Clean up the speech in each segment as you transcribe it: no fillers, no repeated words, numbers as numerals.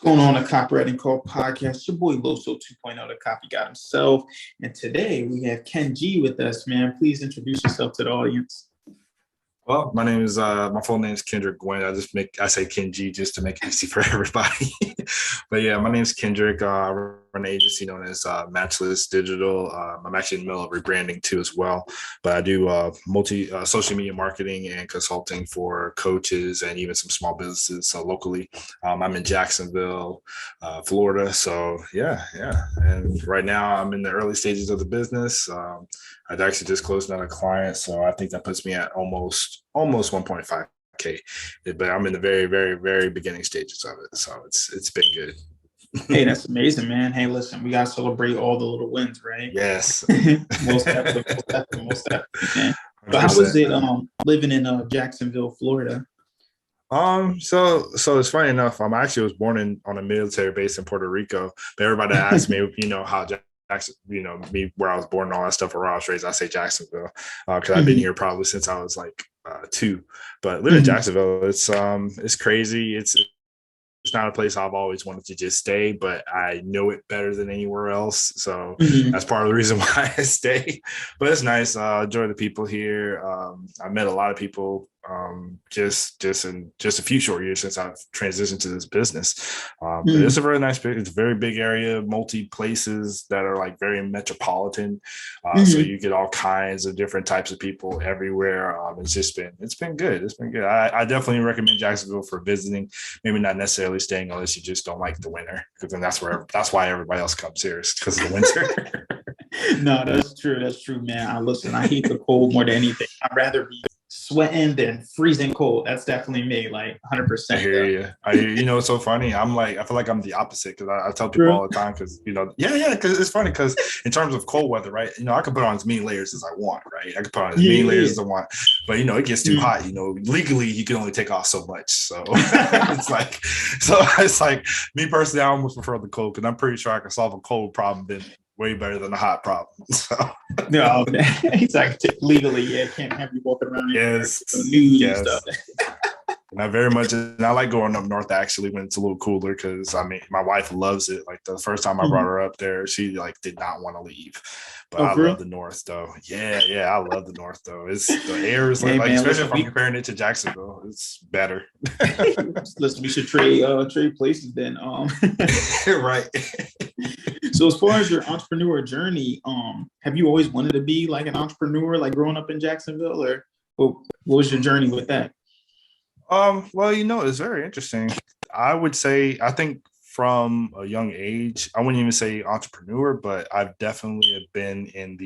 Going on a Copywriting Call podcast? Your boy Loso 2.0, the copy got himself. And today we have Ken G with us, man. Please introduce yourself to the audience. Well, my name is my full name is Kendrick Gwen. I say Ken G just to make it easy for everybody. But yeah, my name is Kendrick. I run an agency known as Matchless Digital. I'm actually in the middle of rebranding too as well. But I do multi social media marketing and consulting for coaches and even some small businesses locally. I'm in Jacksonville, Florida. So yeah. And right now I'm in the early stages of the business. I've actually just closed another client, so I think that puts me at almost 1.5K. But I'm in the very, very, very beginning stages of it, so it's been good. Hey, that's amazing, man. Hey, listen, we gotta celebrate all the little wins, right? Yes. most definitely, man. But how was it living in Jacksonville, Florida? So it's funny enough. I actually was born on a military base in Puerto Rico, but everybody asks me, how me where I was born and all that stuff, or where I was raised, I say Jacksonville because I've been here probably since I was like 2. But living in Jacksonville, it's crazy. It's not a place I've always wanted to just stay, but I know it better than anywhere else. So that's part of the reason why I stay. But it's nice. Enjoy the people here. I met a lot of people just in just a few short years since I've transitioned to this business. But it's a really nice, it's a very big area, multi places that are like very metropolitan. So you get all kinds of different types of people everywhere. It's been good. It's been good. I definitely recommend Jacksonville for visiting. Maybe not necessarily staying unless you just don't like the winter, because then that's why everybody else comes here, is because of the winter. No, that's true, man. I hate the cold more than anything. I'd rather be sweating than freezing cold. That's definitely me, like 100%. I hear you. It's so funny. I feel like I'm the opposite, because I tell people all the time, because because it's funny, because in terms of cold weather, right, I can put on as many layers as I want, right? I can put on as many layers as I want, but it gets too hot. Legally you can only take off so much. So it's like me personally, I almost prefer the cold, because I'm pretty sure I can solve a cold problem than way better than a hot problem. So no, exactly. Legally, can't have you walking around yes, and stuff. Not very much. And I like going up north actually when it's a little cooler, because my wife loves it. Like the first time I brought her up there, she did not want to leave. But I love the north though. Yeah, I love the north though. The air is especially if I'm comparing it to Jacksonville, it's better. Listen, we should trade places then. Right. So as far as your entrepreneur journey, have you always wanted to be like an entrepreneur, like growing up in Jacksonville, or what was your journey with that? Well, it's very interesting. I would say, I think from a young age, I wouldn't even say entrepreneur, but I've definitely been in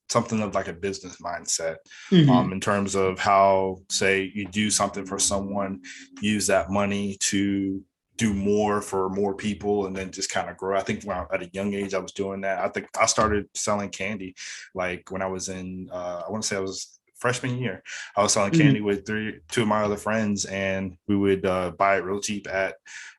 something of like a business mindset, in terms of how, say, you do something for someone, use that money to do more for more people, and then just kind of grow. I think at a young age I was doing that. I think I started selling candy like when I was in I want to say I was freshman year. I was selling candy with two of my other friends, and we would buy it real cheap at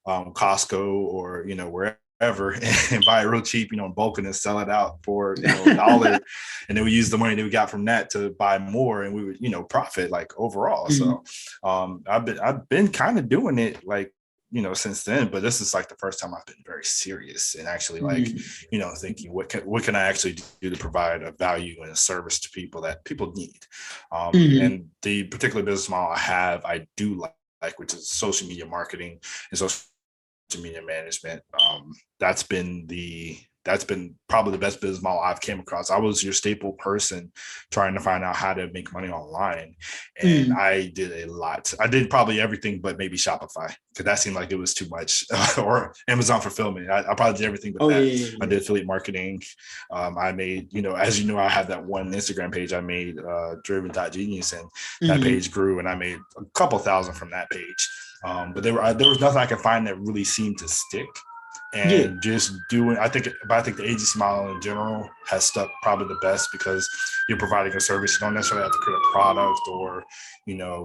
Costco or wherever, and buy it real cheap, in bulk, and then sell it out for $1. And then we use the money that we got from that to buy more, and we would profit like overall. So I've been kind of doing it like since then, but this is like the first time I've been very serious and actually like thinking what can I actually do to provide a value and a service to people that people need. And the particular business model I do like, which is social media marketing and social media management. That's been probably the best business model I've came across. I was your staple person trying to find out how to make money online. And I did a lot. I did probably everything but maybe Shopify, because that seemed like it was too much, or Amazon fulfillment. I probably did everything but that. Yeah. I did affiliate marketing. I made, as I have that one Instagram page I made, driven.genius, and that page grew, and I made a couple thousand from that page. But there was nothing I could find that really seemed to stick. And just doing, I think the agency model in general has stuck probably the best, because you're providing a service. You don't necessarily have to create a product or,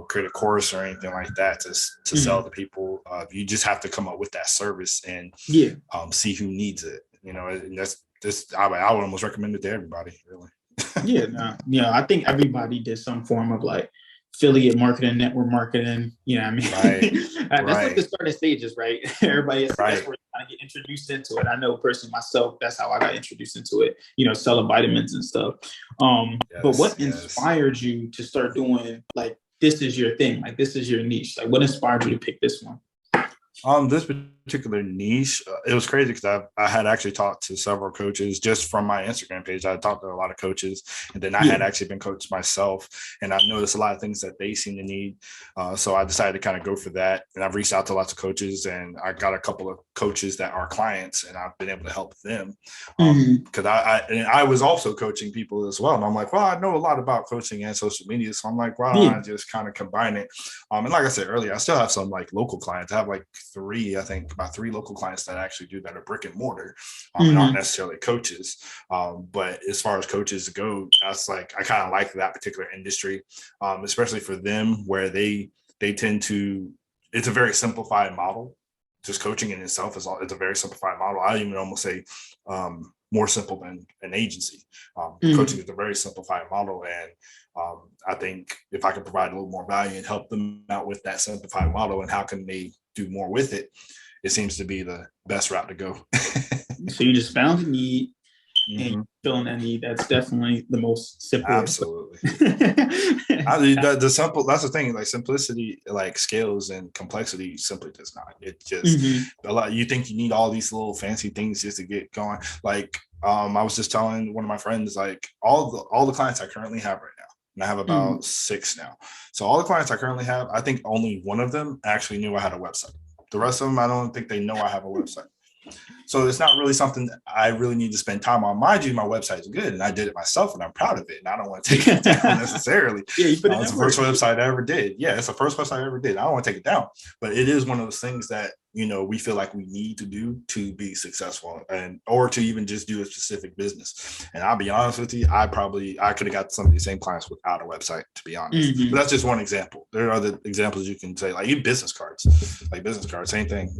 create a course or anything like that to sell to people. You just have to come up with that service and see who needs it. And that's just, I would almost recommend it to everybody, really. I think everybody did some form of like affiliate marketing, network marketing. You know what I mean? Right. That's like the Right. starting stages, right? Everybody has, that's Right. where I get introduced into it. I know personally myself, that's how I got introduced into it, you know, selling vitamins and stuff. But Yes. what Yes. inspired you to start doing like this is your thing, like this is your niche? Like what inspired you to pick this one? This particular niche, it was crazy because I had actually talked to several coaches just from my Instagram page. I talked to a lot of coaches, and then I had actually been coached myself, and I've noticed a lot of things that they seem to need. So I decided to kind of go for that, and I've reached out to lots of coaches, and I got a couple of coaches that are clients, and I've been able to help them because I was also coaching people as well, and I'm like, well, I know a lot about coaching and social media, so I'm like, why don't I just kind of combine it? And like I said earlier, I still have some like local clients. I have like about three local clients that actually do that are brick and mortar and aren't necessarily coaches. But as far as coaches go, that's like, I kind of like that particular industry, especially for them where they tend to, it's a very simplified model. Just coaching in itself it's a very simplified model. I even almost say more simple than an agency. Coaching is a very simplified model. And I think if I can provide a little more value and help them out with that simplified model and how can they do more with it, it seems to be the best route to go. So you just found a need and filling that need. That's definitely the most simple. Absolutely. The simple, that's the thing, like simplicity, like scales, and complexity simply does not. It just a lot, you think you need all these little fancy things just to get going. Like I was just telling one of my friends, like all the clients I currently have right now, and I have about 6 now. So all the clients I currently have, I think only one of them actually knew I had a website. The rest of them, I don't think they know I have a website. So it's not really something that I really need to spend time on. Mind you, my website is good and I did it myself and I'm proud of it. And I don't want to take it down necessarily. It's the first website I ever did. Yeah, it's the first website I ever did. I don't want to take it down. But it is one of those things that, you know, we feel like we need to do to be successful or to even just do a specific business. And I'll be honest with you, I could have got some of these same clients without a website, to be honest. But that's just one example. There are other examples you can say, like even business cards, same thing.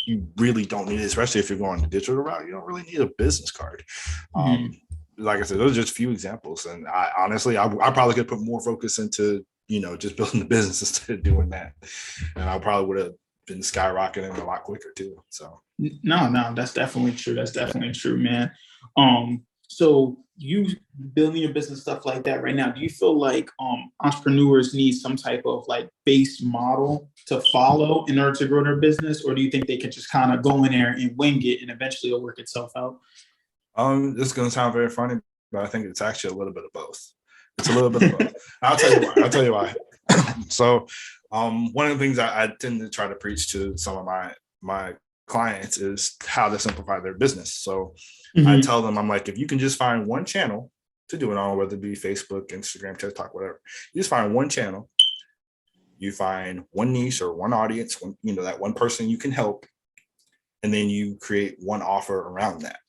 You really don't need it, especially if you're going the digital route. You don't really need a business card. Like I said, those are just a few examples. And I honestly probably could put more focus into, you know, just building the business instead of doing that. And I probably would have been skyrocketing a lot quicker too. So no, that's definitely true. That's definitely true, man. So you building your business, stuff like that right now, do you feel like entrepreneurs need some type of like base model to follow in order to grow their business, or do you think they can just kind of go in there and wing it and eventually it'll work itself out? This is going to sound very funny, but I think it's actually a little bit of both. It's a little bit of both. I'll tell you why. So one of the things I tend to try to preach to some of my clients is how to simplify their business. So I tell them, I'm like, if you can just find one channel to do it on, whether it be Facebook, Instagram, TikTok, whatever, you just find one channel, you find one niche or one audience, that one person you can help, and then you create one offer around that.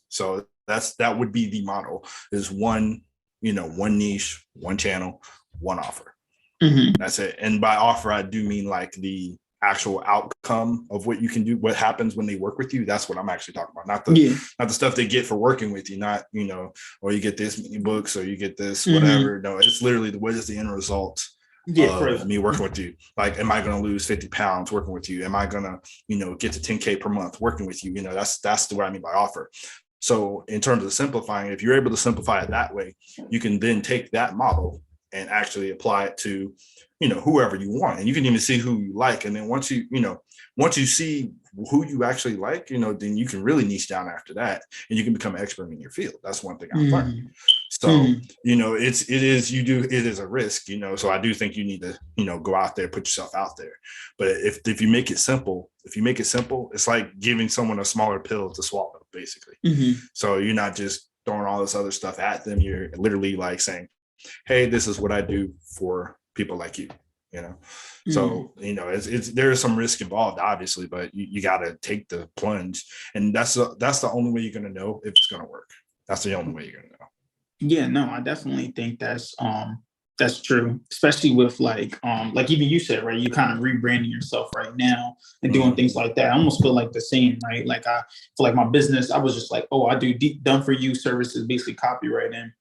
So that would be the model, is one niche, one channel, one offer. That's it. And by offer, I do mean like the actual outcome of what you can do, what happens when they work with you. That's what I'm actually talking about. Not the stuff they get for working with you, not, or you get this many books or you get this, whatever. No, it's literally what is the end result of me working with you. Like, am I going to lose 50 pounds working with you? Am I going to, get to 10K per month working with you? That's what I mean by offer. So in terms of simplifying, if you're able to simplify it that way, you can then take that model and actually apply it to, whoever you want. And you can even see who you like. And then once you see who you actually like, then you can really niche down after that and you can become an expert in your field. That's one thing I've learned. So, it is a risk, so I do think you need to, go out there, put yourself out there. But if you make it simple, it's like giving someone a smaller pill to swallow, basically. So you're not just throwing all this other stuff at them. You're literally like saying, hey, this is what I do for people like you, So, there's some risk involved, obviously, but you got to take the plunge. And that's the only way you're going to know if it's going to work. That's the only way you're going to know. Yeah, no, I definitely think that's true, especially with like even you said, right, you kind of rebranding yourself right now and doing things like that. I almost feel like the same, right? Like I feel like my business, I was just like, oh, I do done for you services, basically copywriting.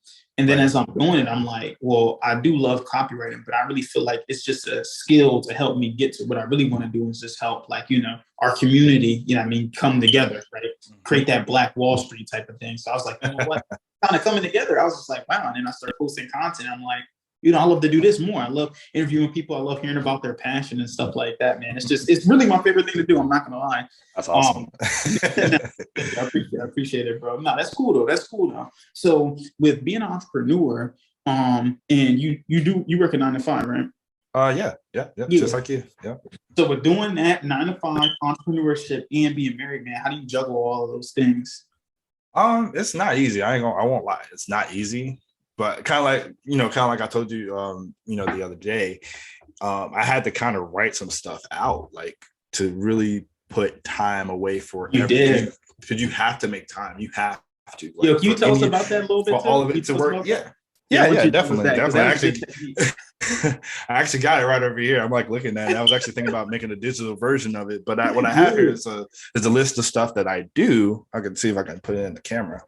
And then Right. as I'm doing it, I'm like, well, I do love copywriting, but I really feel like it's just a skill to help me get to what I really want to do is just help, like, our community, what I mean, come together, right? Mhm. Create that Black Wall Street type of thing. So I was like, you know what? Kind of coming together. I was just like, wow. And then I started posting content. I'm like, I love to do this more. I love interviewing people. I love hearing about their passion and stuff like that, man. It's really my favorite thing to do. I'm not gonna lie. That's Um, awesome. I appreciate it, bro. No, that's cool though. That's cool though. So with being an entrepreneur, and you work a 9 to 5, right? Yeah, just Yeah. like you. Yeah. So with doing that 9 to 5 entrepreneurship and being married, man, how do you juggle all of those things? It's not easy. I won't lie. It's not easy, but kind of like I told you, the other day, I had to kind of write some stuff out, like to really put time away for You everything did. because you have to make time. You have to Yo, like can you tell us about that a little for bit all too? of Can you it to tell us work. about that? Yeah. Yeah, I Yeah, want yeah, you to tell us definitely, that because definitely. that was good technique. I actually got it right over here. I'm like looking at it. I was actually thinking about making a digital version of it, but what I have here Yeah. is a list of stuff that I do. I can see if I can put it in the camera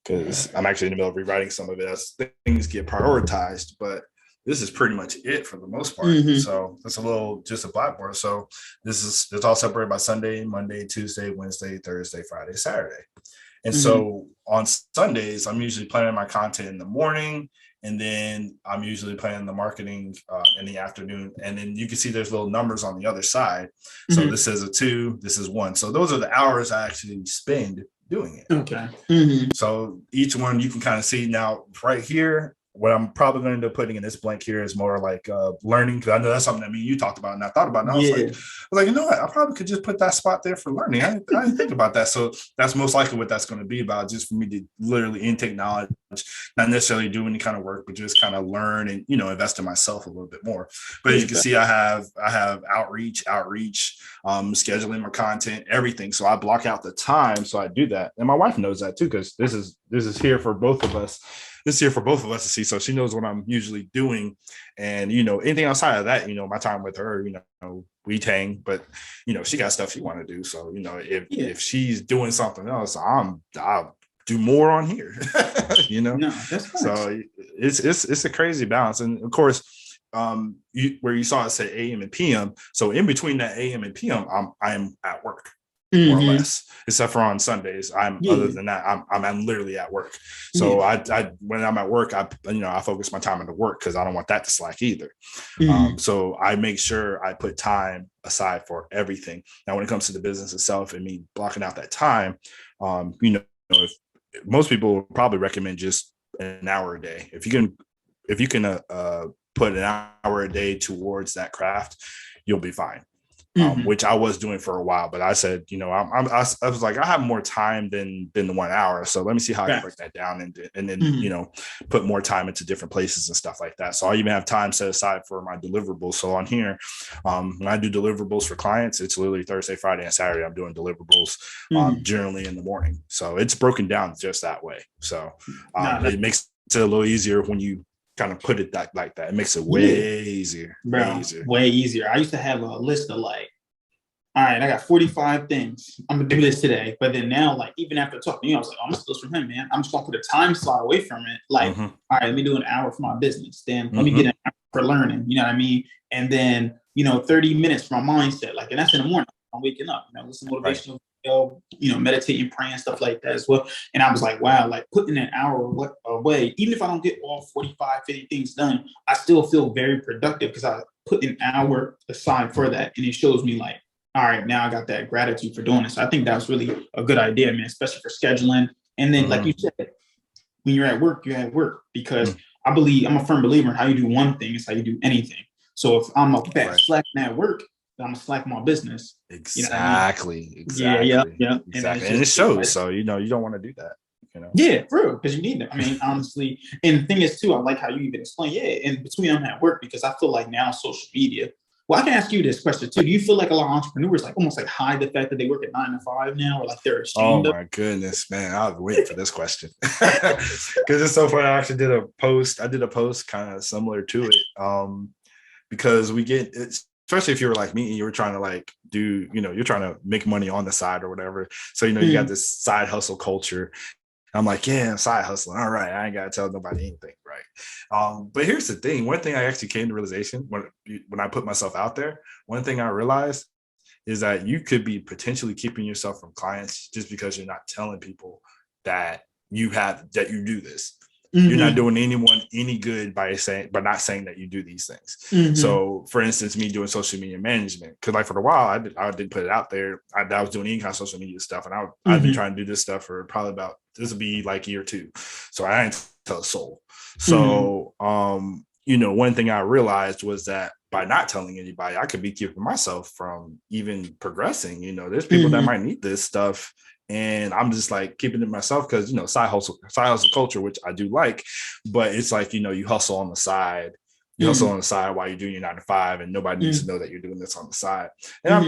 because I'm actually in the middle of rewriting some of it as things get prioritized. But this is pretty much it for the most part. Mm-hmm. So it's just a blackboard. So it's all separated by Sunday, Monday, Tuesday, Wednesday, Thursday, Friday, Saturday. And Mm-hmm. so on Sundays, I'm usually planning my content in the morning, and then I'm usually planning the marketing in the afternoon. And then you can see there's little numbers on the other side. So Mm-hmm. this is a 2, this is 1. So those are the hours I actually spend doing it. Okay. Mm-hmm. So each one you can kind of see now right here. What I'm probably going to end up putting in this blank here is more like learning, because I know that's something that you talked about and I thought about, and Yeah. you know what, I probably could just put that spot there for learning. I didn't think about that. So that's most likely what that's going to be about, just for me to literally intake knowledge, not necessarily do any kind of work, but just kind of learn and invest in myself a little bit more. But as you can see, I have outreach, scheduling my content, everything. So I block out the time, so I do that, and my wife knows that too, because this is here for both of us. This is here for both of us to see, so she knows what I'm usually doing. And anything outside of that, my time with her, we hang, but she got stuff she want to do. So Yeah. if she's doing something else, I'll do more on here. No, that's nice. So it's a crazy balance. And of course, where you saw it say AM and PM, so in between that AM and PM, I'm at work, more or Mm-hmm. less, except for on Sundays. Other Yeah. than that, I'm literally at work. So Yeah. I when I'm at work, I focus my time into work because I don't want that to slack either. Mm-hmm. So I make sure I put time aside for everything. Now, when it comes to the business itself and me blocking out that time, if most people would probably recommend just an hour a day. If you can put an hour a day towards that craft, you'll be fine. Mm-hmm. Which I was doing for a while, but I said, I was like, I have more time than the 1 hour, so let me see how I can Right. break that down and then Mm-hmm. put more time into different places and stuff like that. So I even have time set aside for my deliverables. So on here, when I do deliverables for clients, it's literally Thursday, Friday, and Saturday. I'm doing deliverables Mm-hmm. generally in the morning, so it's broken down just that way. So No, it makes it a little easier when you kind of put it like that. It makes it yeah, way easier, way bro, easier. way easier. I used to have a list of like, all right, I got 45 things. I'm gonna do this today. But then now, like, even after talking to you, I was like, I'm gonna steal from him, man. I'm just gonna put a time slot away from it. Like, Mm-hmm. all right, let me do an hour for my business. Then let me Mm-hmm. get an hour for learning. You know what I mean? And then, 30 minutes for my mindset. Like, and that's in the morning. I'm waking up, listen to Right. motivational video, meditating, praying, stuff like that as well. And I was like, wow, like putting an hour away, even if I don't get all 45, 50 things done, I still feel very productive because I put an hour aside for that. And it shows me like, all right, now I got that gratitude for doing this. I think that was really a good idea, man, especially for scheduling. And then, like Mm-hmm. you said, when you're at work, you're at work because Mm-hmm. I'm a firm believer in how you do one thing is how you do anything. So if I'm a bad Right. slacking at work, then I'm a slack my business. You know what I mean? Exactly. Yeah, yeah, Exactly. yeah. And then it's Exactly. And it just, shows. So you don't want to do that. yeah, for real, because you need them. I mean, honestly, and the thing is too, I like how you even explain, yeah, in between I'm at work because I feel like now social media. Well, I can ask you this question too. Do you feel like a lot of entrepreneurs like almost like hide the fact that they work at 9 to 5 now, or like they're Oh ashamed of? my goodness, man. I was waiting for this question. Because it's so funny. I actually did a post. I did a post kind of similar to it. Because we get it's especially if you were like me and you were trying to like do, you're trying to make money on the side or whatever. So, you got this side hustle culture. I'm like, yeah, I'm side hustling. All right, I ain't gotta tell nobody anything, right? But here's the thing. One thing I actually came to realization when I put myself out there. One thing I realized is that you could be potentially keeping yourself from clients just because you're not telling people that you do this. You're not doing anyone any good by not saying that you do these things. So, for instance, me doing social media management, because like for a while I didn't put it out there. I was doing any kind of social media stuff, and I've been trying to do this stuff for probably about this will be like year 2. So I didn't tell a soul. So, one thing I realized was that by not telling anybody, I could be keeping myself from even progressing. There's people that might need this stuff, and I'm just like keeping it myself because side hustle culture, which I do like, but it's like you hustle on the side. You hustle on the side while you're doing your 9 to 5, and nobody needs to know that you're doing this on the side. And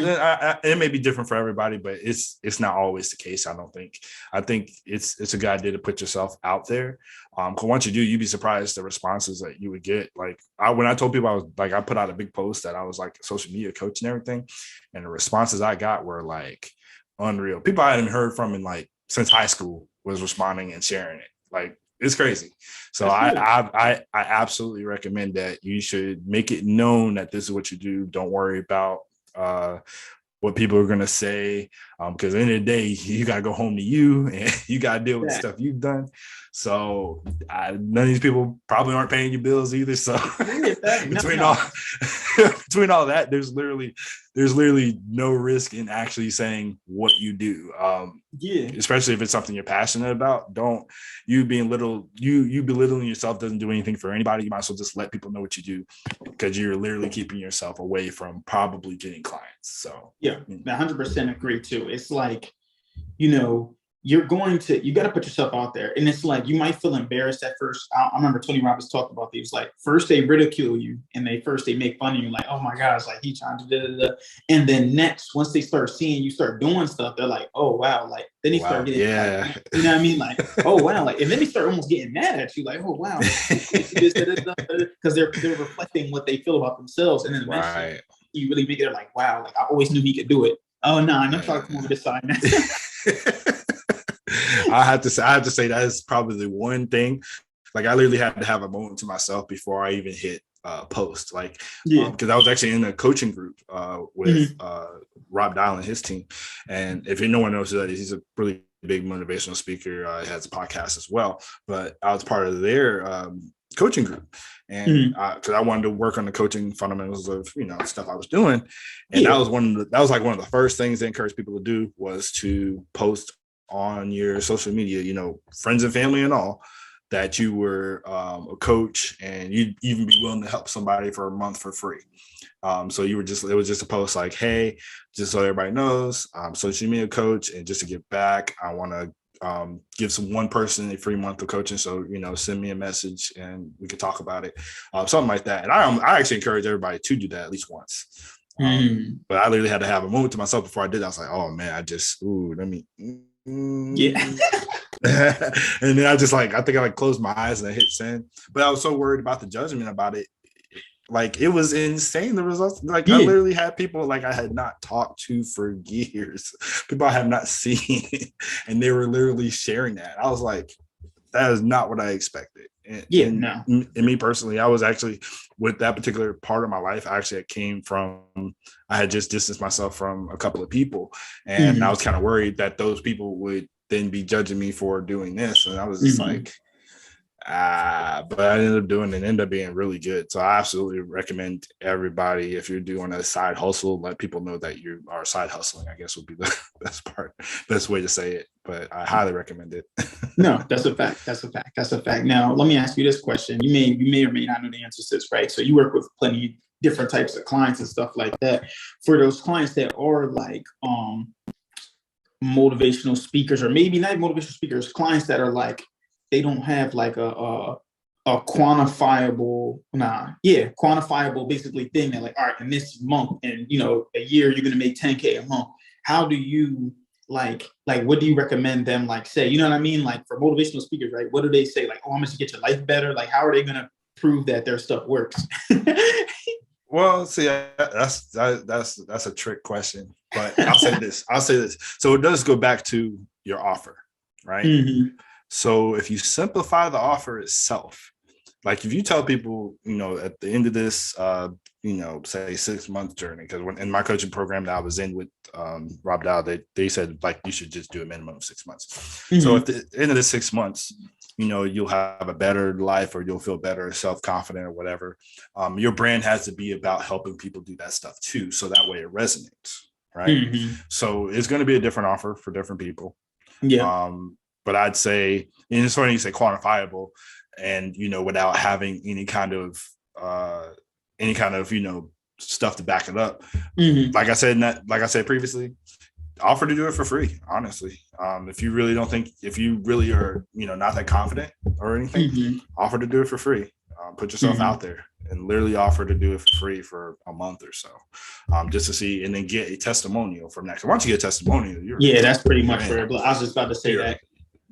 it may be different for everybody, but it's not always the case. I don't think. I think it's a good idea to put yourself out there. Because once you do, you'd be surprised the responses that you would get. Like when I told people I put out a big post that I was like a social media coach and everything, and the responses I got were like unreal. People I hadn't heard from in like since high school was responding and sharing it. Like it's crazy. So I absolutely recommend that you should make it known that this is what you do. Don't worry about what people are going to say. Because at the end of the day, you got to go home to you and you got to deal with the stuff you've done. So none of these people probably aren't paying your bills either. So between all that, there's literally no risk in actually saying what you do. Especially if it's something you're passionate about. Don't you belittling yourself doesn't do anything for anybody. You might as well just let people know what you do, because you're literally keeping yourself away from probably getting clients. So yeah, 100% agree too. It's like, you got to put yourself out there. And it's like, you might feel embarrassed at first. I remember Tony Robbins talked about these, like first they ridicule you and they make fun of you. Like, oh my gosh, like he trying to da. And then next, once they start seeing you start doing stuff, they're like, oh wow. Like then they start getting, like, you know what I mean? Like, oh wow. Like, and then they start almost getting mad at you. Like, oh wow. Because they're reflecting what they feel about themselves. And then eventually you really make it like, wow, like I always knew he could do it. Oh no, I'm not trying to come over this side now. I have to say that is probably the one thing. Like I literally had to have a moment to myself before I even hit post. Like, because I was actually in a coaching group with Rob Dial and his team. And if no one knows who that is, he's a really big motivational speaker. He has a podcast as well. But I was part of their coaching group, and because I wanted to work on the coaching fundamentals of stuff I was doing, and that was one of the first things they encourage people to do was to post on your social media, friends and family and all, that you were a coach and you'd even be willing to help somebody for a month for free. So it was just a post like, hey, just so everybody knows, social media coach, and just to give back, I want to give one person a free month of coaching. So, send me a message and we could talk about it. Something like that. And I actually encourage everybody to do that at least once. But I literally had to have a moment to myself before I did that. I was like, oh man, let me. Yeah. And then I think I closed my eyes and I hit send. But I was so worried about the judgment about it. Like it was insane. The results. Like I literally had people like I had not talked to for years. People I have not seen, and they were literally sharing that. I was like, that is not what I expected. And me personally, I was actually with that particular part of my life. Actually, it came from I had just distanced myself from a couple of people, and I was kind of worried that those people would then be judging me for doing this, and I was just like, but I ended up doing it and ended up being really good. So I absolutely recommend everybody, if you're doing a side hustle, let people know that you are side hustling, I guess would be the best way to say it. But I highly recommend it. No, that's a fact. Now, let me ask you this question. You may or may not know the answer to this, right? So you work with plenty of different types of clients and stuff like that. For those clients that are like motivational speakers, or maybe not motivational speakers, clients that are like, they don't have like a quantifiable basically thing that like, all right, in this month and a year you're gonna make 10K a month. How do you like what do you recommend them like say? You know what I mean? Like for motivational speakers, right? What do they say? Like, oh, I'm gonna get your life better. Like, how are they gonna prove that their stuff works? Well, see, that's a trick question, but I'll say this. So it does go back to your offer, right? So if you simplify the offer itself, like if you tell people, at the end of this, say 6 month journey, because when in my coaching program that I was in with Rob Dow, they said like you should just do a minimum of 6 months. So at the end of the 6 months, you'll have a better life or you'll feel better, self-confident or whatever. Your brand has to be about helping people do that stuff too. So that way it resonates, right? So it's going to be a different offer for different people. Yeah. But I'd say, and it's funny you say quantifiable, and without having any kind of stuff to back it up. Like I said previously, offer to do it for free. Honestly, if you really don't think, if you really are, not that confident or anything, offer to do it for free. Put yourself out there and literally offer to do it for free for a month or so, just to see, and then get a testimonial from that. Once you get a testimonial, that's pretty much for it. I was just about to say that.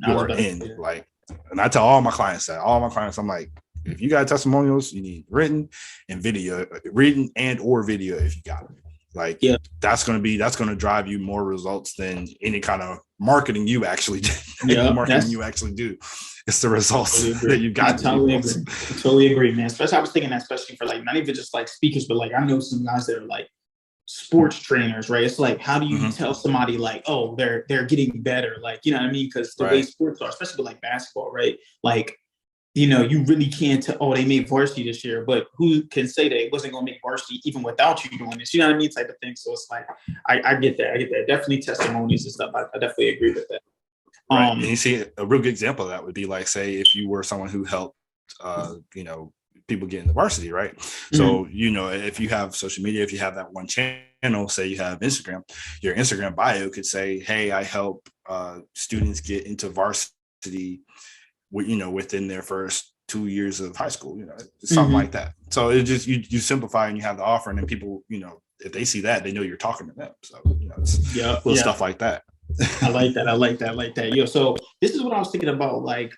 You are in. Like, and I tell all my clients that. I'm like, if you got testimonials, you need written and or video if you got it. Like, that's going to drive you more results than any kind of marketing you actually do. You actually do. It's the results that you got. Totally agree, man. Especially, I was thinking that, especially for like, not even just like speakers, but like, I know some guys that are like sports trainers, right? It's like, how do you tell somebody like, oh, they're getting better? Like, you know what I mean? Because the way sports are, especially with like basketball, right? Like, you really can't tell, oh, they made varsity this year, but who can say that it wasn't going to make varsity even without you doing this? You know what I mean? Type of thing. So it's like, I get that. Definitely testimonies and stuff. I definitely agree with that. Right. And you see a real good example of that would be like, say, if you were someone who helped, people get into varsity, right? So, if you have social media, if you have that one channel, say you have Instagram, your Instagram bio could say, hey, I help students get into varsity, within their first 2 years of high school, something like that. So it just, you simplify and you have the offer, and then people, if they see that, they know you're talking to them. So, it's little stuff like that. I like that. Yo, so this is what I was thinking about, like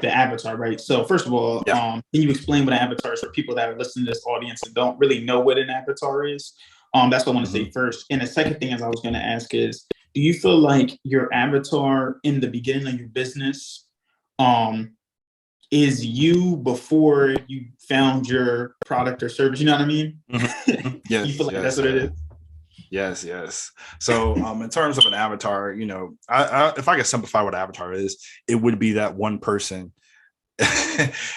the avatar, right? So first of all, can you explain what an avatar is for people that are listening to this audience and don't really know what an avatar is? That's what I want to say first. And the second thing, as I was going to ask, is, do you feel like your avatar in the beginning of your business is you before you found your product or service? You know what I mean? Yes. You feel like that's what it is? Yes. So in terms of an avatar, if I could simplify what avatar is, it would be that one person.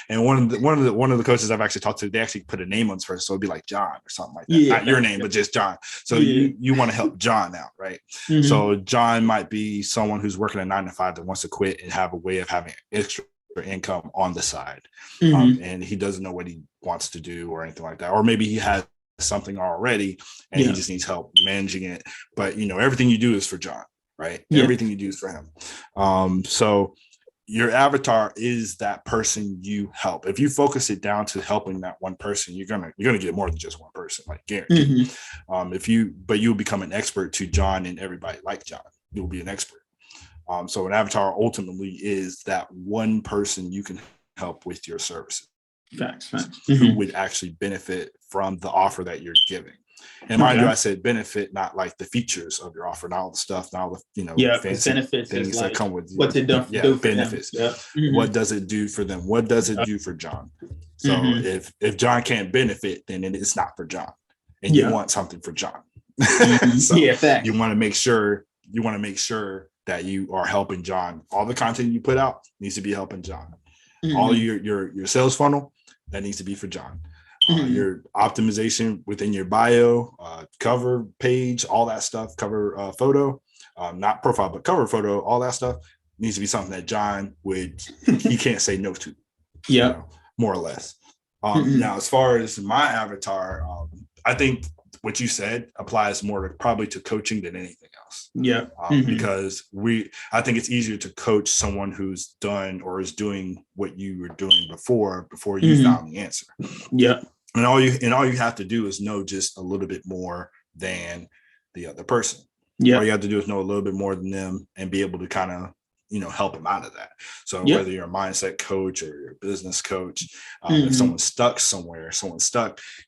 And one of the coaches I've actually talked to, they actually put a name on first, so it'd be like John or something like that. Not your name, but just John. So you want to help John out, right? So John might be someone who's working a 9 to 5 that wants to quit and have a way of having extra income on the side, and he doesn't know what he wants to do or anything like that, or maybe he has something already and he just needs help managing it. But everything you do is for John, right? Everything you do is for him. So your avatar is that person you help. If you focus it down to helping that one person, you're gonna get more than just one person, like guaranteed. But you'll become an expert to John and everybody like John. You'll be an expert. So an avatar ultimately is that one person you can help with your services. Facts. Who would actually benefit from the offer that you're giving. And mind you, I said benefit, not like the features of your offer, not all the stuff, not all the fancy benefits things like, that come with what's it done do for benefits. Them? What does it do for them? What does it do for John? So if John can't benefit, then it's not for John, and you want something for John. So you want to make sure that you are helping John. All the content you put out needs to be helping John. All your sales funnel, that needs to be for John. Your optimization within your bio, cover page, all that stuff, cover photo, not profile, but cover photo, all that stuff needs to be something that John he can't say no to. More or less. Now, as far as my avatar, I think what you said applies more probably to coaching than anything else. Because I think it's easier to coach someone who's done or is doing what you were doing before you found the answer. And all you have to do is know just a little bit more than the other person. All you have to do is know a little bit more than them and be able to kind of, help them out of that. So Yep. whether you're a mindset coach or you're a business coach, if Mm-hmm. someone's stuck somewhere,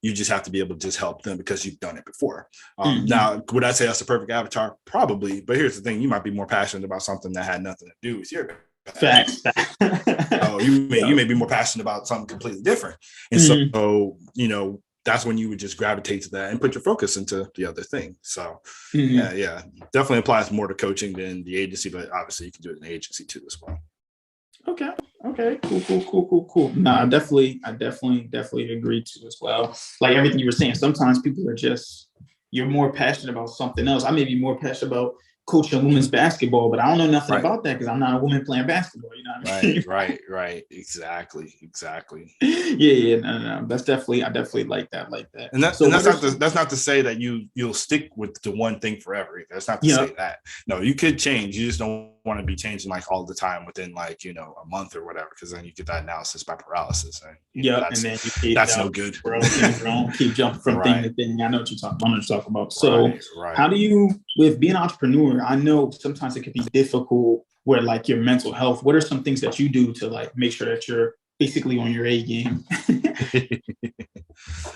you just have to be able to just help them because you've done it before. Mm-hmm. Now, would I say that's the perfect avatar? Probably. But here's the thing: you might be more passionate about something that had nothing to do with your passion. Facts. Oh, you may be more passionate about something completely different. And Mm-hmm. so, that's when you would just gravitate to that and put your focus into the other thing. So Mm-hmm. yeah, definitely applies more to coaching than the agency, but obviously you can do it in the agency too as well. Okay. Okay. Cool. No, I definitely agree too as well. Like everything you were saying, sometimes people are just you're more passionate about something else. I may be more passionate about coaching women's basketball, but I don't know nothing Right. about that because I'm not a woman playing basketball. You know what I mean? Right. Exactly. Yeah. No. That's definitely I definitely like that. And So what are some? that's not to say that you'll stick with the one thing forever. That's not to Yeah. say that. No, you could change. You just don't want to be changing like all the time within like a month or whatever, because then you get that analysis by paralysis, and Yep, and then you keep that's no good. keep jumping from thing Right. to thing. I know what you're talking about. So, Right. how do you, with being an entrepreneur? I know sometimes it can be difficult where like your mental health. What are some things that you do to like make sure that you're basically on your A game?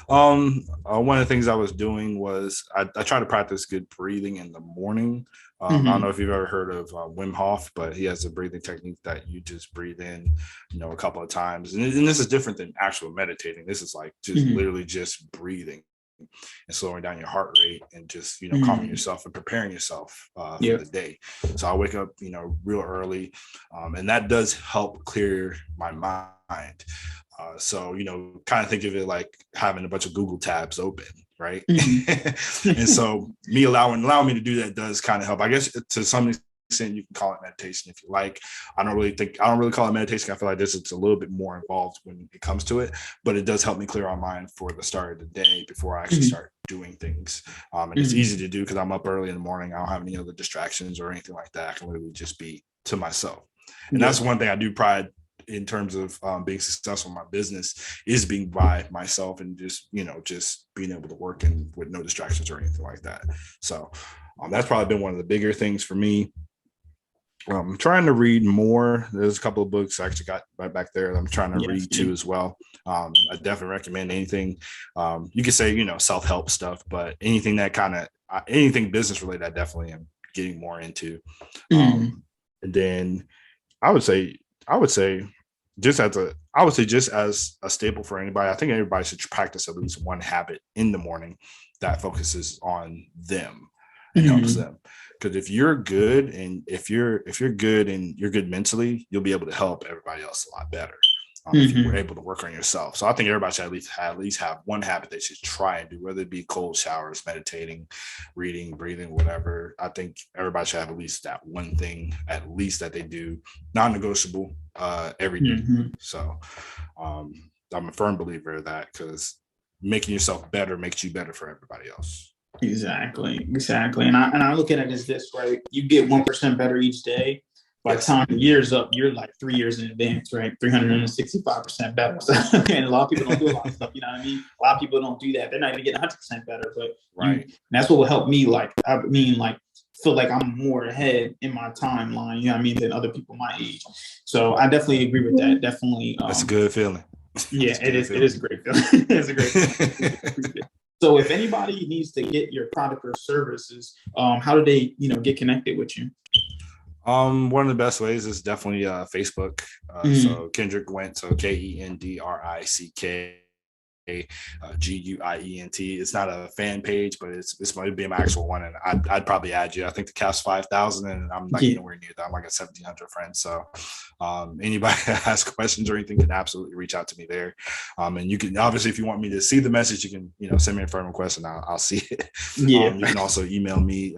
One of the things I was doing was I try to practice good breathing in the morning. I don't know Mm-hmm. if you've ever heard of Wim Hof, but he has a breathing technique that you just breathe in, a couple of times. And this is different than actual meditating. This is like just Mm-hmm. literally just breathing and slowing down your heart rate and just, calming Mm-hmm. yourself and preparing yourself for Yeah. the day. So I wake up, real early. And that does help clear my mind. So, kind of think of it like having a bunch of Google tabs open, right? And Mm-hmm. so me allowing me to do that does kind of help. I guess to some extent you can call it meditation if you like. I don't really call it meditation. I feel like it's a little bit more involved when it comes to it, but it does help me clear our mind for the start of the day before I actually start doing things. And it's easy to do because I'm up early in the morning. I don't have any other distractions or anything like that. I can literally just be to myself. And Yeah. that's one thing I do pride in terms of being successful in my business is being by myself and just being able to work and with no distractions or anything like that. So that's probably been one of the bigger things for me. I'm trying to read more. There's a couple of books I actually got right back there that I'm trying to read too as well. I definitely recommend anything. You could say self-help stuff, but anything anything business related, I definitely am getting more into. Mm-hmm. And then I would say just as a staple for anybody, I think everybody should practice at least one habit in the morning that focuses on them and helps Mm-hmm. them. Because if you're good and if you're good and you're good mentally, you'll be able to help everybody else a lot better. If you were Mm-hmm. able to work on yourself. So I think everybody should at least have one habit they should try and do, whether it be cold showers, meditating, reading, breathing, whatever. I think everybody should have at least that one thing, at least that they do, non-negotiable every day. Mm-hmm. So I'm a firm believer of that because making yourself better makes you better for everybody else. Exactly. And I look at it as this, right? You get 1% better each day. By the Yes. time the year's up, you're like 3 years in advance, right? 365% better. So, and a lot of people don't do a lot of stuff. You know what I mean? A lot of people don't do that. They're not even getting 100% better, but Right. that's what will help me. Feel like I'm more ahead in my timeline. You know what I mean? Than other people my age. So I definitely agree with that. Definitely. That's a good feeling. Yeah, it is. It is a great feeling. It's a great feeling. So if anybody needs to get your product or services, how do they, get connected with you? One of the best ways is definitely Facebook. So Kendrick went to KENDRICK GUIENT. It's not a fan page, but it's might be my actual one, and I'd probably add you. I think the cap's 5,000, and I'm like nowhere near that. I'm like at 1,700 friends. So anybody that has questions or anything can absolutely reach out to me there. And you can obviously, if you want me to see the message, you can send me a friend request and I'll see it. Yeah. You can also email me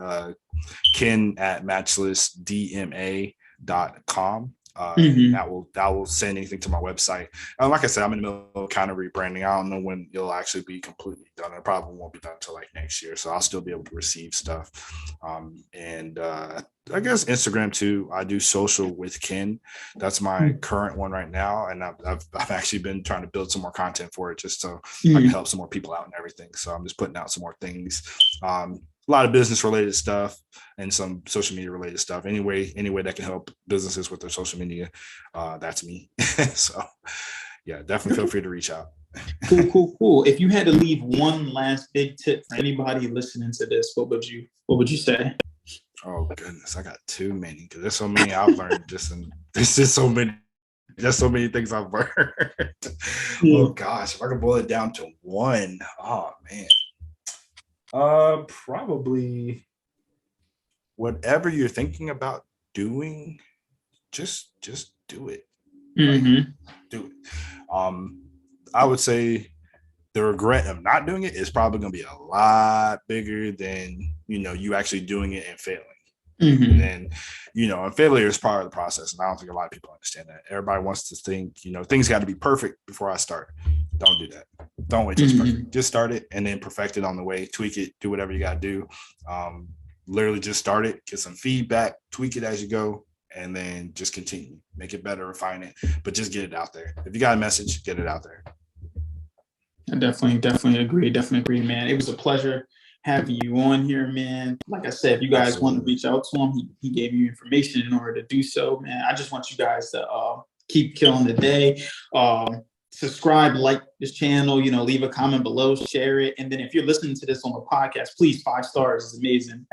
ken@matchlessdma.com. That will send anything to my website. Like I said, I'm in the middle of kind of rebranding. I don't know when it'll actually be completely done. It probably won't be done until like next year, so I'll still be able to receive stuff. And I guess Instagram too. I do social with Ken. That's my current one right now, and I've actually been trying to build some more content for it just so I can help some more people out and everything. So I'm just putting out some more things. a lot of business related stuff and some social media related stuff. Anyway that can help businesses with their social media, that's me. So yeah, definitely feel free to reach out. Cool. If you had to leave one last big tip for anybody listening to this, what would you say? Oh goodness, I got too many because there's so many I've learned. There's just so many. There's so many things I've learned. Oh gosh, if I could boil it down to one, oh man, probably whatever you're thinking about doing, just do it. Mm-hmm. Do it. I would say the regret of not doing it is probably going to be a lot bigger than you actually doing it and failing. Mm-hmm. And then, and failure is part of the process. And I don't think a lot of people understand that. Everybody wants to think, things got to be perfect before I start. Don't do that. Don't wait till it's perfect. Just start it and then perfect it on the way, tweak it, do whatever you got to do. Literally just start it, get some feedback, tweak it as you go, and then just continue. Make it better, refine it, but just get it out there. If you got a message, get it out there. I definitely agree, man. It was a pleasure having you on here, man. Like I said, if you guys want to reach out to him, he gave you information in order to do so, man. I just want you guys to keep killing the day. Subscribe, like this channel, leave a comment below, share it. And then if you're listening to this on the podcast, please, 5 stars is amazing.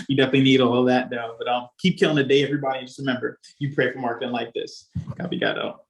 You definitely need all of that though. But keep killing the day, everybody. Just remember, you pray for marketing like this. Copy, got out.